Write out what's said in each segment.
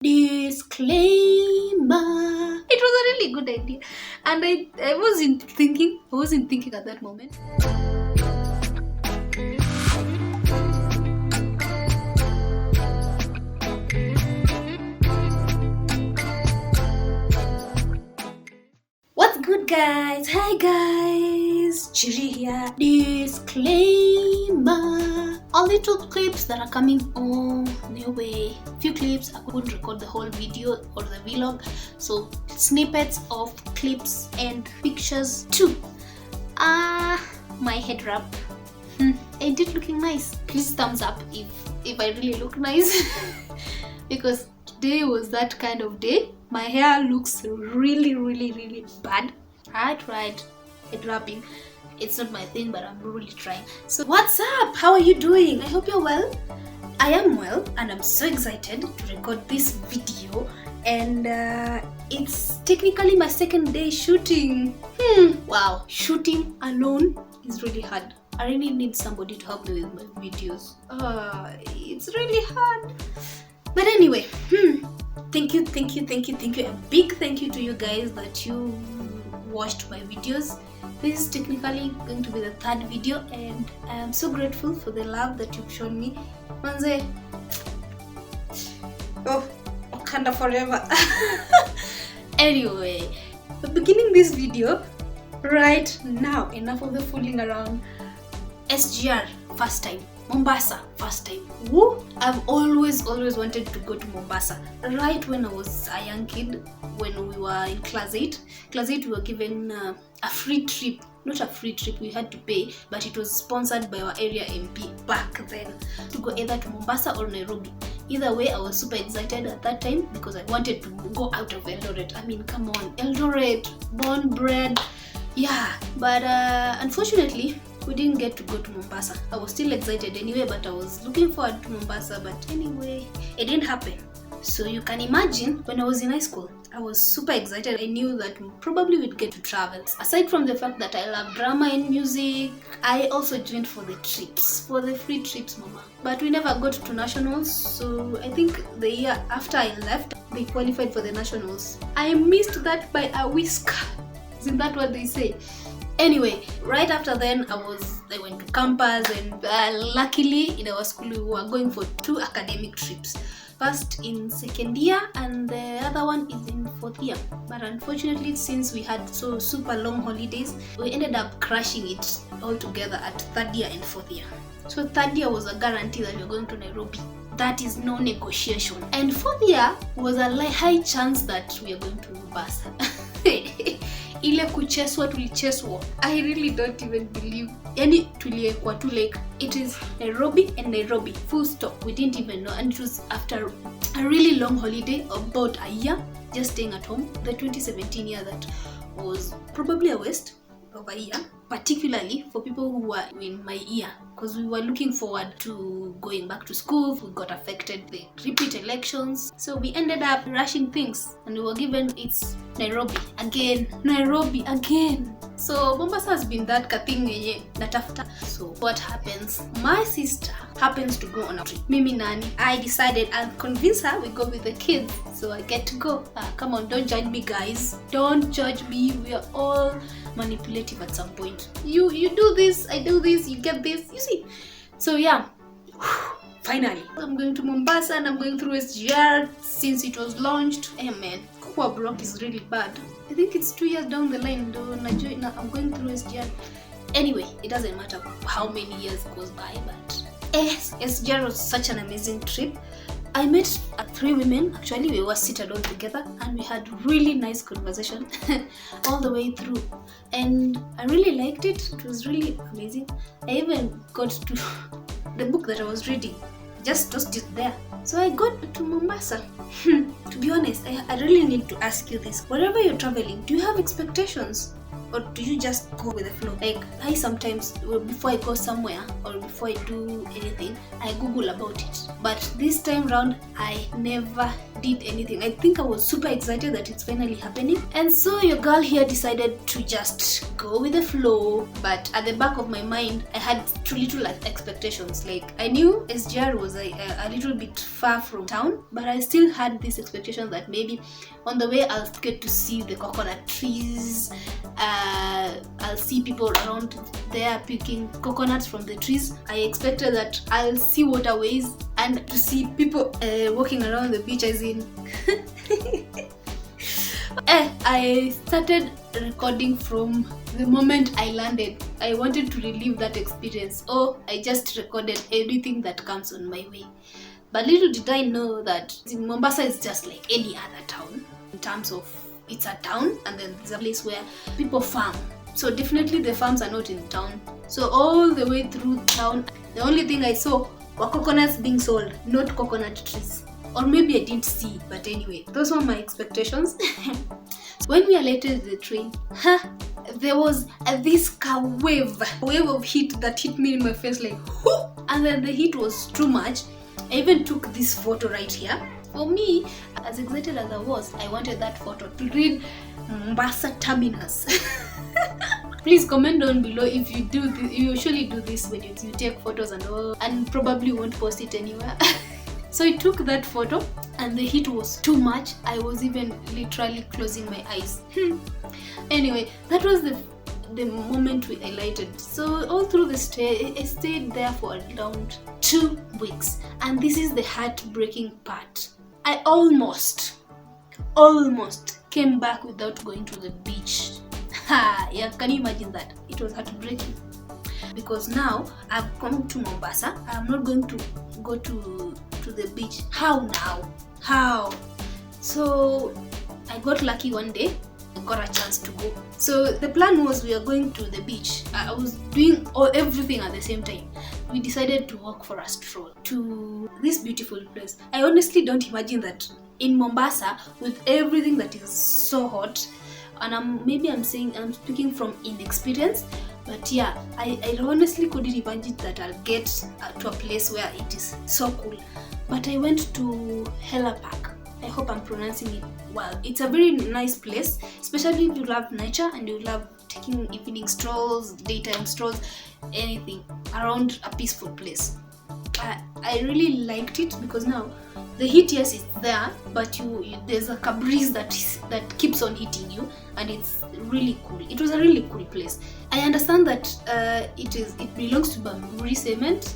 Disclaimer. It was a really good idea, and I wasn't thinking at that moment. What's good, guys? Hi guys, Chiri here. Disclaimer. All little clips that are coming on their way. Few clips, I couldn't record the whole video or the vlog, so snippets of clips and pictures too. My head wrap. Ain't it looking nice? Please thumbs up if I really look nice. Because today was that kind of day. My hair looks really bad. I tried head wrapping. It's not my thing, but I'm really trying. So what's up? How are you doing? I hope you're well. I am well, and I'm so excited to record this video. And it's technically my second day shooting. Wow, shooting alone is really hard. I really need somebody to help me with my videos. It's really hard. But anyway, thank you. A big thank you to you guys that you watched my videos. This is technically going to be the third video, and I am so grateful for the love that you've shown me. Manze, Wakanda forever. Anyway, we're beginning this video right now. Enough of the fooling around. SGR, first time. Mombasa, first time. Woo! I've always wanted to go to Mombasa. Right when I was a young kid, when we were in class 8. Class 8, we were given a free trip. Not a free trip, we had to pay, but it was sponsored by our area MP back then, to go either to Mombasa or Nairobi. Either way, I was super excited at that time because I wanted to go out of Eldoret. I mean, come on, Eldoret, born, bred. Yeah, but unfortunately, we didn't get to go to Mombasa. I was still excited anyway, but I was looking forward to Mombasa. But anyway, it didn't happen. So you can imagine, when I was in high school, I was super excited. I knew that probably we'd get to travel. Aside from the fact that I love drama and music, I also joined for the trips, for the free trips, mama. But we never got to nationals, so I think the year after I left, they qualified for the nationals. I missed that by a whisker. Isn't that what they say? Anyway, right after then, I went to campus, and luckily in our school we were going for 2 academic trips. First in second year, and the other one is in fourth year. But unfortunately, since we had so super long holidays, we ended up crashing it all together at third year and fourth year. So third year was a guarantee that we were going to Nairobi. That is no negotiation. And fourth year was a high chance that we are going to Mombasa. Ile kucheswa tulicheswa. I really don't even believe. Yani tuliekwa tu like it is Nairobi and Nairobi. Full stop. We didn't even know. And it was after a really long holiday, about a year, just staying at home. The 2017 year that was probably a waste of a year, particularly for people who were in my year, because we were looking forward to going back to school. We got affected the repeat elections, so we ended up rushing things, and we were given it's Nairobi again. So Mombasa has been that thing yenye natafuta. So what happens? My sister happens to go on a trip. Mimi nani, I decided I'll convince her we go with the kids, so I get to go. Come on, don't judge me, guys. Don't judge me. We are all manipulative at some point. You do this, I do this, you get this, you see. So yeah, finally I'm going to Mombasa, and I'm going through SGR since it was launched. Hey man, kuwa broke is really bad. I think it's 2 years down the line though. I'm going through SGR. Anyway, it doesn't matter how many years goes by, but SGR was such an amazing trip. I met 3 women. Actually, we were seated all together, and we had really nice conversation all the way through, and I really liked it. It was really amazing. I even got to the book that I was reading, just tossed it there. So I got to Mombasa. To be honest, I really need to ask you this. Wherever you're traveling, do you have expectations? or do you just go with the flow? Like, I sometimes, before I go somewhere or before I do anything, I Google about it. But this time round, I never did anything. I think I was super excited that it's finally happening. And so your girl here decided to just go with the flow. But at the back of my mind, I had too little expectations. Like, I knew SGR was a little bit far from town, but I still had this expectation that maybe on the way I'll get to see the coconut trees. I'll see people around there picking coconuts from the trees. I expected that I'll see waterways and to see people walking around the beach, as in I started recording from the moment I landed. I wanted to relive that experience. I just recorded everything that comes on my way. But little did I know that Mombasa is just like any other town in terms of it's a town and then there's a place where people farm. So definitely the farms are not in town. So all the way through town, the only thing I saw were coconuts being sold, not coconut trees. Or maybe I didn't see, but anyway, those were my expectations. When we alighted the train, there was this wave of heat that hit me in my face like, whoo! And then the heat was too much. I even took this photo right here. For me, as excited as I was, I wanted that photo to read Mombasa Terminus. Please comment down below if you do this. You usually do this when you take photos and all, and probably won't post it anywhere. So I took that photo and the heat was too much. I was even literally closing my eyes. Anyway, that was the moment we alighted. So all through the stay, I stayed there for around 2 weeks. And this is the heartbreaking part. I almost came back without going to the beach. Yeah, can you imagine that? It was heartbreaking. Because now I've come to Mombasa. I'm not going to go to the beach. How now? How? So I got lucky one day. I got a chance to go. So the plan was we are going to the beach. I was doing everything at the same time. We decided to walk for a stroll to this beautiful place. I honestly don't imagine that in Mombasa with everything that is so hot, and I'm speaking from inexperience, but yeah, I honestly couldn't imagine that I'll get to a place where it is so cool. But I went to Hela Park. I hope I'm pronouncing it well. It's a very nice place, especially if you love nature and you love taking evening strolls, daytime strolls, anything around a peaceful place. I really liked it because now the heat, yes, is there, but there's a breeze that keeps on hitting you, and it's really cool. It was a really cool place. I understand that it belongs to Bamburi Cement.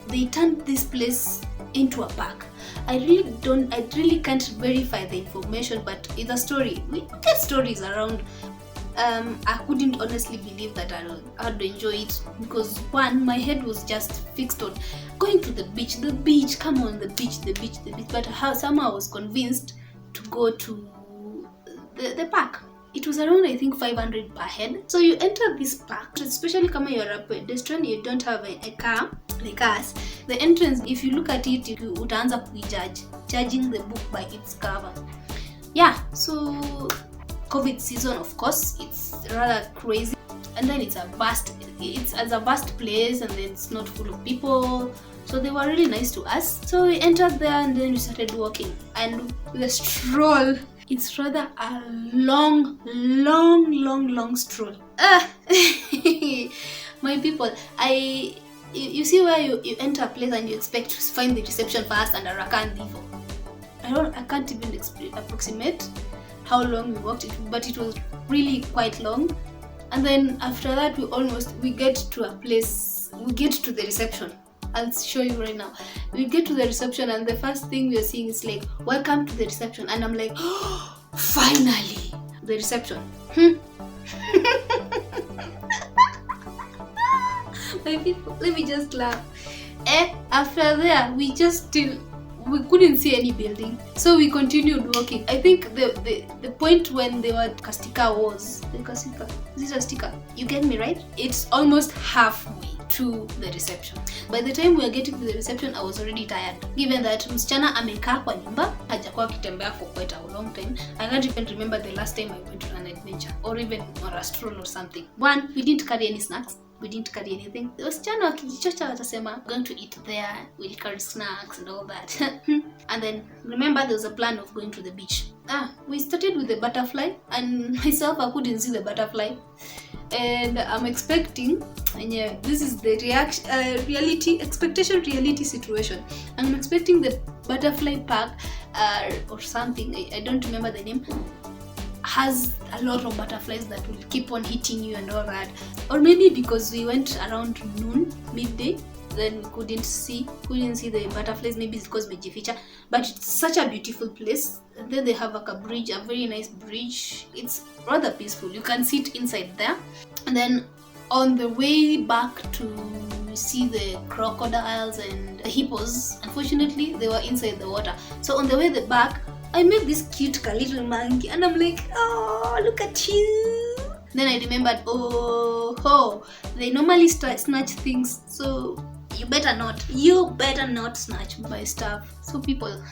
They turned this place into a park. I really can't verify the information, but it's a story. We get stories around. I couldn't honestly believe that I'd enjoy it because one, my head was just fixed on going to the beach. The beach, come on, the beach. But somehow I was convinced to go to the park. It was around, I think, 500 per head. So you enter this park, especially when you're a pedestrian, you don't have a car like us. The entrance, if you look at it, you would end up judging the book by its cover. Yeah, so COVID season, of course, it's rather crazy. And then it's a vast place, and then it's not full of people. So they were really nice to us. So we entered there and then we started walking. And the stroll, it's rather a long stroll. My people, you see where you enter a place and you expect to find the reception first and a raka and divo. I can't even approximate how long we walked, but it was really quite long. And then after that, we get to a place, we get to the reception. I'll show you right now. We get to the reception and the first thing we are seeing is like, welcome to the reception. And I'm like, oh, finally, the reception. My people, let me just laugh. After there, we just still we couldn't see any building, so we continued walking. I think the point when they were Kastika was the Kastika. Is it a sticker? You get me, right? It's almost halfway to the reception. By the time we were getting to the reception, I was already tired, given that msichana amekaa kwa nyumba hajakuwa akitembea for quite a long time. I can't even remember the last time I went on an adventure or even on a stroll or something. One, we didn't carry any snacks. We didn't carry anything. The wasichana wakijichocha watasema going to eat there, we'll carry snacks and all that. And then remember there was a plan of going to the beach. We started with the butterfly, and myself I couldn't see the butterfly, and I'm expecting, and yeah, this is the expectation-reality situation. I'm expecting the butterfly park or something, I don't remember the name, has a lot of butterflies that will keep on hitting you and all that. Or maybe because we went around noon, midday, then we couldn't see the butterflies. Maybe it's because mejificha, but it's such a beautiful place. And then they have like a bridge, a very nice bridge. It's rather peaceful. You can sit inside there. And then on the way back to see the crocodiles and the hippos, unfortunately they were inside the water. So on the way back, I met this cute little monkey, and I'm like, oh, look at you. Then I remembered, they normally snatch things, so you better not snatch my stuff. So people,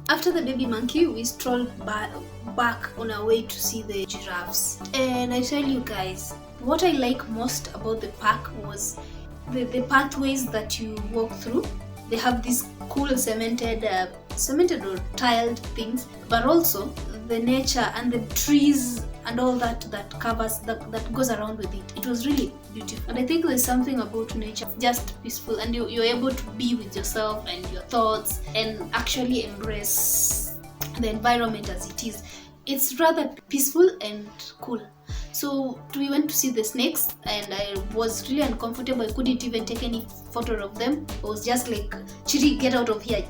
after the baby monkey, we strolled back on our way to see the giraffes. And I tell you guys, what I like most about the park was the pathways that you walk through. They have these cool cemented or tiled things, but also the nature and the trees and all that covers that goes around with it. It was really beautiful, and I think there's something about nature just peaceful, and you're able to be with yourself and your thoughts and actually embrace the environment as it is. It's rather peaceful and cool. So we went to see the snakes, and I was really uncomfortable. I couldn't even take any photo of them. I was just like, Chiri, get out of here.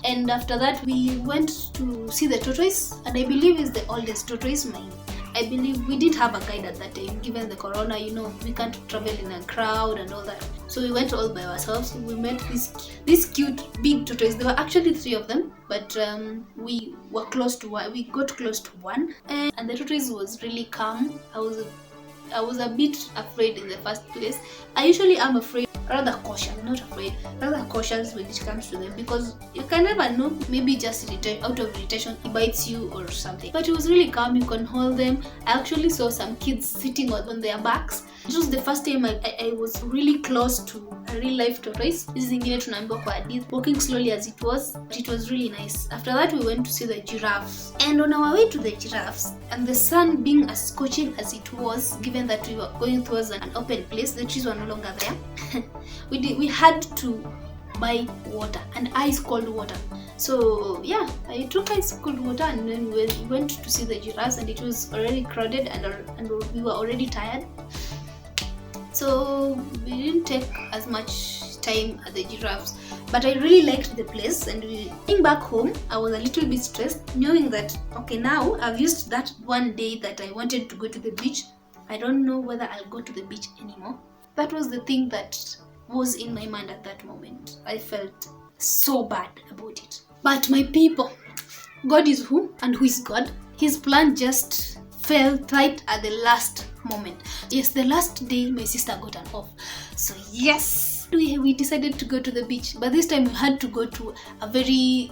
And after that, we went to see the tortoise, and I believe it's the oldest tortoise. I believe we didn't have a guide at that time, given the corona, we can't travel in a crowd and all that. So we went all by ourselves. We met this cute big tortoise. There were actually 3 of them, but we got close to one, and the tortoise was really calm. I was a bit afraid in the first place. I usually am afraid, rather cautious when it comes to them, because you can never know, maybe just out of irritation he bites you or something. But it was really calm. You can hold them. I actually saw some kids sitting on their backs. It was the first time I was really close to a real life tortoise. This is ingine tunaambiwa kwa hadithi, walking slowly as it was, but it was really nice. After that, we went to see the giraffes, and on our way to the giraffes, and the sun being as scorching as it was, given that we were going towards an open place, the trees were no longer there. We had to buy water, and ice cold water. So yeah, I took ice cold water, and then we went to see the giraffes, and it was already crowded, and we were already tired. So we didn't take as much time at the giraffes, but I really liked the place. And coming back home, I was a little bit stressed, knowing that, okay, now I've used that one day that I wanted to go to the beach. I don't know whether I'll go to the beach anymore. That was the thing that was in my mind at that moment. I felt so bad about it. But my people, God is who, and who is God? His plan just fell tight at the last moment. Yes, the last day my sister got an off. So yes, we decided to go to the beach, but this time we had to go to a very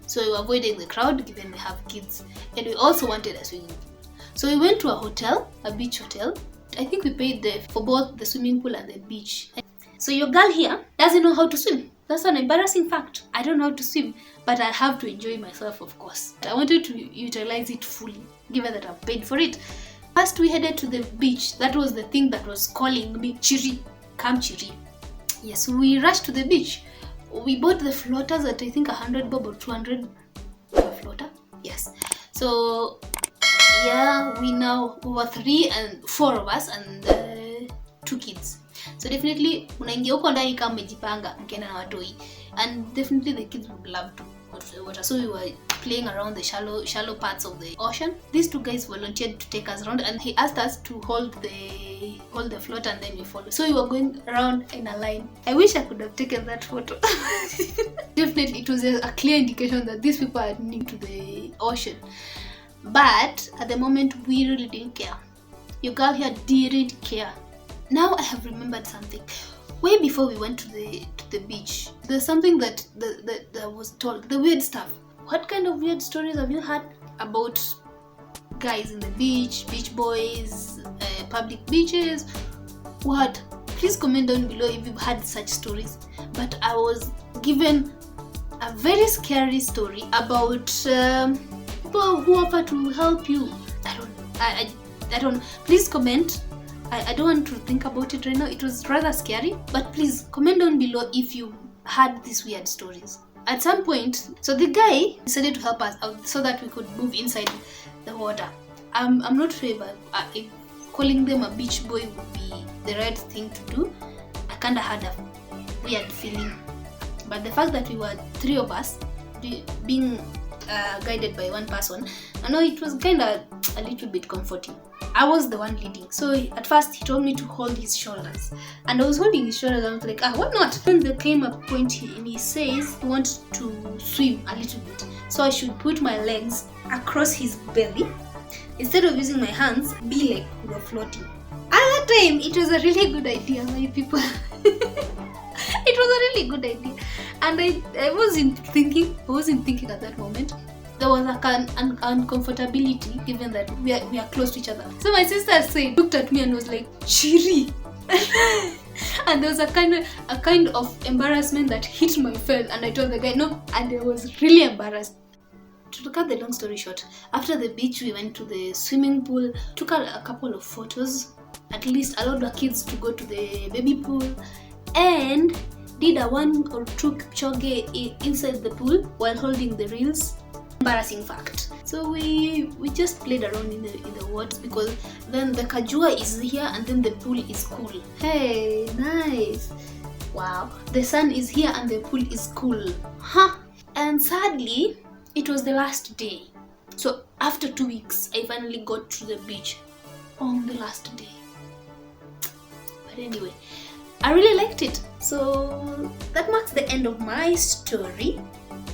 so we were avoiding the crowd, given we have kids, and we also wanted a swimming pool. So we went to a beach hotel. I think we paid for both the swimming pool and the beach. So your girl here doesn't know how to swim. That's an embarrassing fact. I don't know how to swim, but I have to enjoy myself, of course. I wanted to utilize it fully, given that I've paid for it. First, we headed to the beach. That was the thing that was calling me, Chiri, come Chiri. Yes, we rushed to the beach. We bought the floaters at I think 100 bob or 200 floater. Yes. So yeah, we were 3 and 4 of us and 2 kids. So definitely unaingia huko ndani kama umejipanga mkienda na watoi, and definitely the kids would love to go to the water. So we were playing around the shallow parts of the ocean. These two guys volunteered to take us around, and he asked us to hold the float, and then we follow. So we were going around in a line. I wish I could have taken that photo. Definitely, it was a clear indication that these people are new to the ocean. But at the moment, we really didn't care. Your girl here didn't care. Now I have remembered something. Way before we went to the beach, there's something that was told. The weird stuff. What kind of weird stories have you heard about guys in the beach boys, public beaches? What? Please comment down below if you've had such stories. But I was given a very scary story about people who offer to help you. I don't. Please comment. I don't want to think about it right now. It was rather scary, but please comment down below if you had these weird stories. At some point, so the guy decided to help us out so that we could move inside the water. I'm not sure if calling them a beach boy would be the right thing to do. I kinda had a weird feeling, but the fact that we were three of us being guided by one person, I know it was kinda a little bit comforting. I was the one leading. So at first he told me to hold his shoulders. And I was holding his shoulders. I was like, why not? Then there came a point and he says he wants to swim a little bit. So I should put my legs across his belly. Instead of using my hands, be like we were floating. At that time, it was a really good idea, my people. It was a really good idea. And I wasn't thinking at that moment. There was an uncomfortability given that we are close to each other. So my sister looked at me and was like, Chiri. And there was a kind of embarrassment that hit my face, and I told the guy no, and I was really embarrassed. To cut the long story short, after the beach we went to the swimming pool, took a couple of photos, at least allowed the kids to go to the baby pool, and did a 1 or 2 kipchoge inside the pool while holding the reels. Embarrassing fact. So we just played around in the water, because then the kajua is here and then the pool is cool. Hey, nice. Wow. The sun is here and the pool is cool. Huh? And sadly, it was the last day. So after 2 weeks, I finally got to the beach on the last day. But anyway, I really liked it. So that marks the end of my story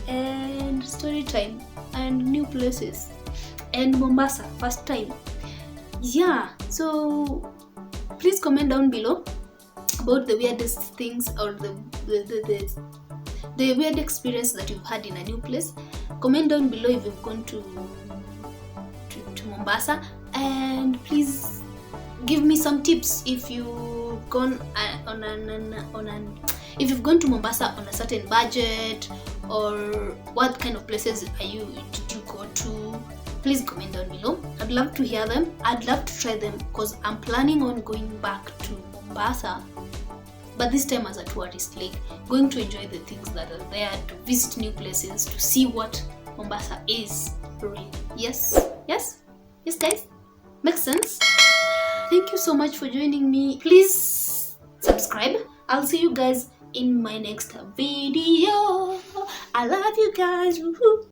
and story time and new places and Mombasa first time. Yeah, so please comment down below about the weirdest things or the weird experience that you've had in a new place. Comment down below if you've gone to Mombasa, and please give me some tips if you've gone if you've gone to Mombasa on a certain budget, or what kind of places did you go to. Please comment down below. I'd love to hear them. I'd love to try them, because I'm planning on going back to Mombasa, but this time as a tourist, like going to enjoy the things that are there, to visit new places, to see what Mombasa is really. Yes guys, makes sense. Thank you so much for joining me. Please subscribe. I'll see you guys in my next video. I love you guys. Woo-hoo.